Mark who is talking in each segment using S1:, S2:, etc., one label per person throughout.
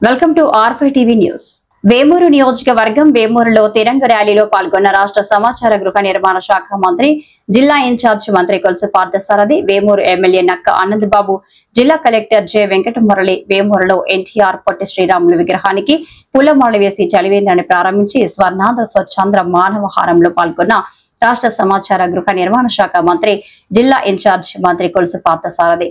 S1: Welcome to R5 TV news. Vemuru నియోజకవర్గం వేమూరులో తిరంగ ర్యాలీలో పాల్గొన్న రాష్ట్ర సమాచార గృహ నిర్మాణ శాఖ మంత్రి, జిల్లా ఇన్ఛార్జ్ మంత్రి కొలుసు పార్థసారథి, వేమూరు ఎమ్మెల్యే నక్క ఆనందబాబు, జిల్లా కలెక్టర్ జె వెంకటమురళి వేమూరులో ఎన్టీఆర్ పొట్టి శ్రీరాములు విగ్రహానికి పూలమాల వేసి చలివేంద్రాన్ని ప్రారంభించి స్వర్ణాంధ్ర స్వచ్ఛాంధ్ర మానవహారంలో పాల్గొన్న రాష్ట్ర సమాచార గృహ నిర్మాణ శాఖ మంత్రి, జిల్లా ఇన్ఛార్జ్ మంత్రి కొలుసు పార్థసారథి.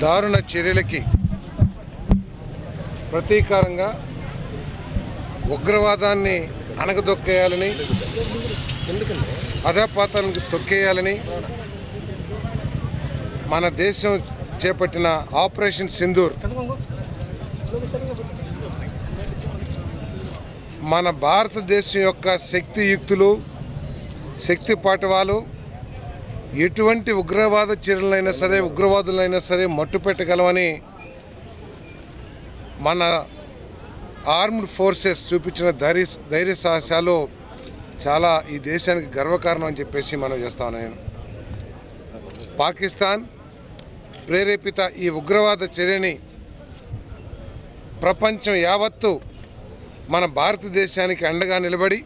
S2: దారుణ చర్యలకి ప్రతీకారంగా ఉగ్రవాదాన్ని అణగదొక్కేయాలని, అధపాతాలకు తొక్కేయాలని మన దేశం చేపట్టిన ఆపరేషన్ సింధూర్ మన భారతదేశం యొక్క శక్తియుక్తులు, శక్తి పాటవాలు ఎటువంటి ఉగ్రవాద చర్యలైనా సరే, ఉగ్రవాదులైనా సరే మట్టుపెట్టగలమని మన ఆర్మ్డ్ ఫోర్సెస్ చూపించిన ధైర్య సాహసాలు చాలా ఈ దేశానికి గర్వకారణం అని చెప్పేసి మనం చేస్తాను. నేను పాకిస్తాన్ ప్రేరేపిత ఈ ఉగ్రవాద చర్యని ప్రపంచం యావత్తు మన భారతదేశానికి అండగా నిలబడి,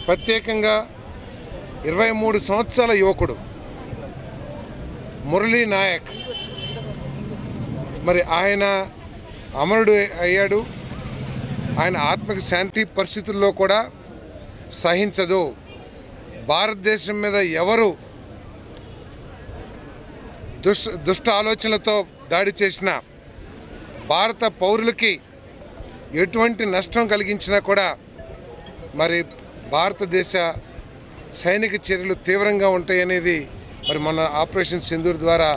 S2: ప్రత్యేకంగా 23 సంవత్సరాల యువకుడు మురళీ నాయక్, మరి ఆయన అమరుడు అయ్యాడు. ఆయన ఆత్మకి శాంతి పరిస్థితుల్లో కూడా సహించదు. భారతదేశం మీద ఎవరు దుష్ట ఆలోచనలతో దాడి చేసిన భారత పౌరులకి ఎటువంటి నష్టం కలిగించినా కూడా మరి భారతదేశ సైనిక చర్యలు తీవ్రంగా ఉంటాయనేది మరి మన ఆపరేషన్ సింధూర్ ద్వారా